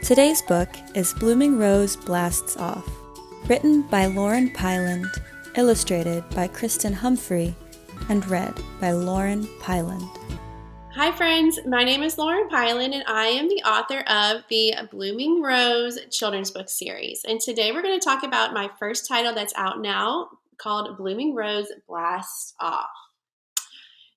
Today's book is Blooming Rose Blasts Off, written by Lauren Piland, illustrated by Kristen Humphrey, and read by Lauren Piland. Hi friends, my name is Lauren Piland and I am the author of the Blooming Rose children's book series. And today we're going to talk about my first title that's out now called Blooming Rose Blasts Off.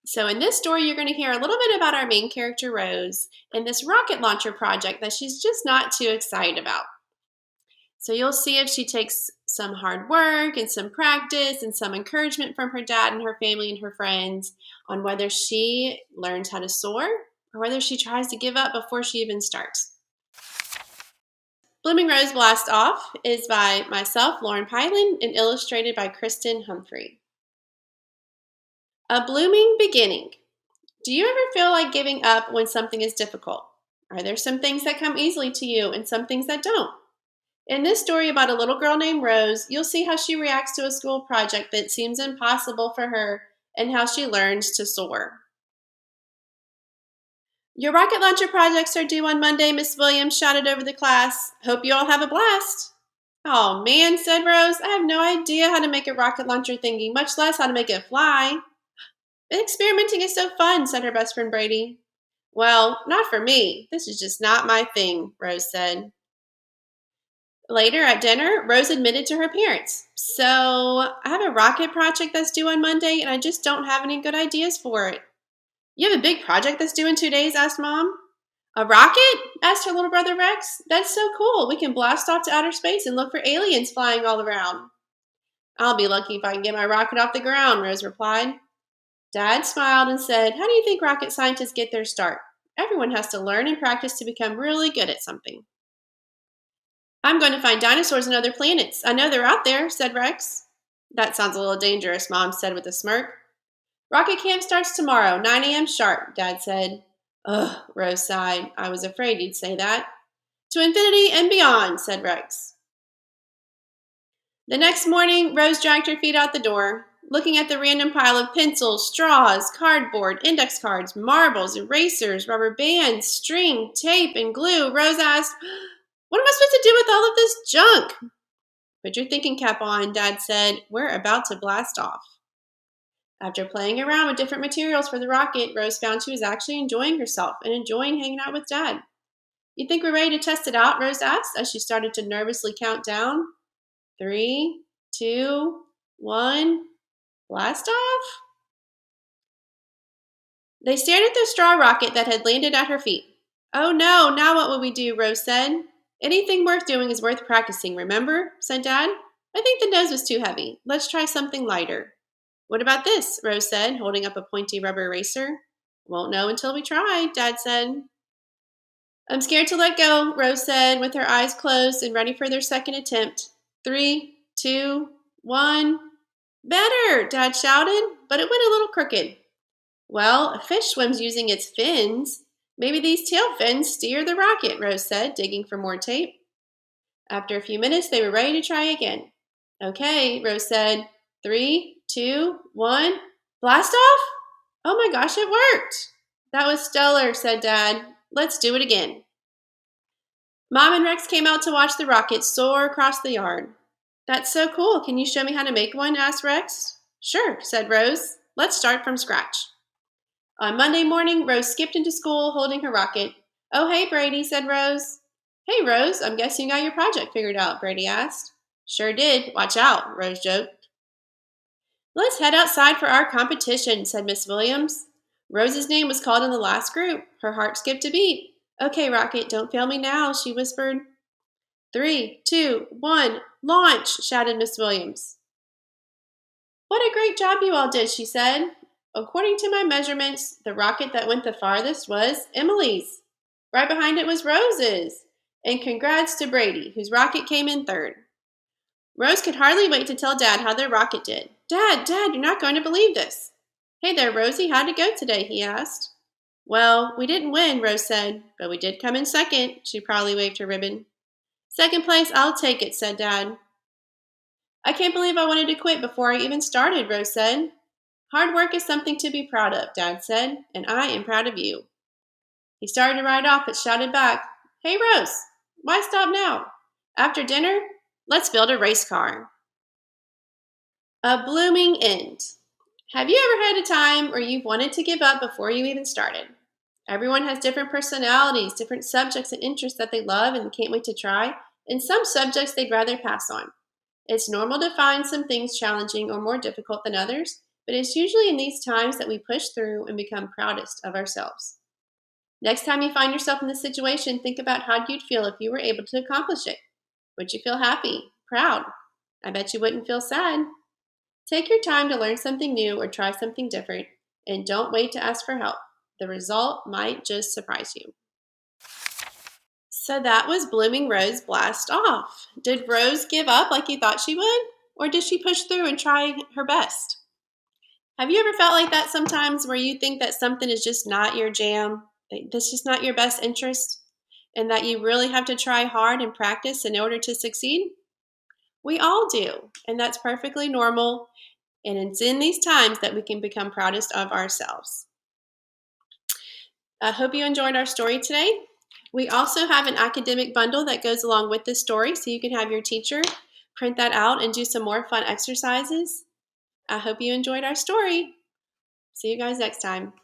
So in this story, you're going to hear a little bit about our main character, Rose, and this rocket launcher project that she's just not too excited about. So you'll see if she takes some hard work and some practice and some encouragement from her dad and her family and her friends on whether she learns how to soar or whether she tries to give up before she even starts. Blooming Rose Blast Off is by myself, Lauren Piland, and illustrated by Kristen Humphrey. A blooming beginning. Do you ever feel like giving up when something is difficult? Are there some things that come easily to you and some things that don't? In this story about a little girl named Rose, you'll see how she reacts to a school project that seems impossible for her and how she learns to soar. Your rocket launcher projects are due on Monday, Miss Williams shouted over the class. Hope you all have a blast. Oh man, said Rose, I have no idea how to make a rocket launcher thingy, much less how to make it fly. Experimenting is so fun, said her best friend Brady. Well, not for me. This is just not my thing, Rose said. Later at dinner, Rose admitted to her parents, so I have a rocket project that's due on Monday and I just don't have any good ideas for it. You have a big project that's due in 2 days, asked Mom. A rocket? Asked her little brother Rex. That's so cool. We can blast off to outer space and look for aliens flying all around. I'll be lucky if I can get my rocket off the ground, Rose replied. Dad smiled and said, how do you think rocket scientists get their start? Everyone has to learn and practice to become really good at something. I'm going to find dinosaurs on other planets. I know they're out there, said Rex. That sounds a little dangerous, Mom said with a smirk. Rocket camp starts tomorrow, 9 a.m. sharp, Dad said. Ugh, Rose sighed. I was afraid you'd say that. To infinity and beyond, said Rex. The next morning, Rose dragged her feet out the door. Looking at the random pile of pencils, straws, cardboard, index cards, marbles, erasers, rubber bands, string, tape, and glue, Rose asked, what am I supposed to do with all of this junk? Put your thinking cap on, Dad said. We're about to blast off. After playing around with different materials for the rocket, Rose found she was actually enjoying herself and enjoying hanging out with Dad. You think we're ready to test it out? Rose asked as she started to nervously count down. 3, 2, 1... Blast off? They stared at the straw rocket that had landed at her feet. Oh no, now what will we do? Rose said. Anything worth doing is worth practicing, remember? Said Dad. I think the nose was too heavy. Let's try something lighter. What about this? Rose said, holding up a pointy rubber eraser. Won't know until we try, Dad said. I'm scared to let go, Rose said, with her eyes closed and ready for their second attempt. 3, 2, 1... Better, Dad shouted, but it went a little crooked. Well, a fish swims using its fins. Maybe these tail fins steer the rocket, Rose said, digging for more tape. After a few minutes, they were ready to try again. Okay, Rose said. 3, 2, 1, blast off? Oh my gosh, it worked. That was stellar, said Dad. Let's do it again. Mom and Rex came out to watch the rocket soar across the yard. That's so cool. Can you show me how to make one? Asked Rex. Sure, said Rose. Let's start from scratch. On Monday morning, Rose skipped into school holding her rocket. Oh, hey, Brady, said Rose. Hey, Rose, I'm guessing you got your project figured out, Brady asked. Sure did. Watch out, Rose joked. Let's head outside for our competition, said Miss Williams. Rose's name was called in the last group. Her heart skipped a beat. Okay, Rocket, don't fail me now, she whispered. 3, 2, 1, launch, shouted Miss Williams. What a great job you all did, she said. According to my measurements, the rocket that went the farthest was Emily's. Right behind it was Rose's. And congrats to Brady, whose rocket came in third. Rose could hardly wait to tell Dad how their rocket did. Dad, you're not going to believe this. Hey there, Rosie, how'd it go today? He asked. Well, we didn't win, Rose said, but we did come in second. She proudly waved her ribbon. Second place, I'll take it, said Dad. I can't believe I wanted to quit before I even started, Rose said. Hard work is something to be proud of, Dad said, and I am proud of you. He started to ride off, but shouted back, Hey, Rose, Why stop now? After dinner, let's build a race car. A blooming end. Have you ever had a time where you've wanted to give up before you even started? Everyone has different personalities, different subjects and interests that they love and can't wait to try, and some subjects they'd rather pass on. It's normal to find some things challenging or more difficult than others, but it's usually in these times that we push through and become proudest of ourselves. Next time you find yourself in this situation, think about how you'd feel if you were able to accomplish it. Would you feel happy, proud? I bet you wouldn't feel sad. Take your time to learn something new or try something different, and don't wait to ask for help. The result might just surprise you. So that was Blooming Rose Blast Off. Did Rose give up like you thought she would? Or did she push through and try her best? Have you ever felt like that sometimes where you think that something is just not your jam, that's just not your best interest, and that you really have to try hard and practice in order to succeed? We all do, and that's perfectly normal, and it's in these times that we can become proudest of ourselves. I hope you enjoyed our story today. We also have an academic bundle that goes along with this story, so you can have your teacher print that out and do some more fun exercises. I hope you enjoyed our story. See you guys next time.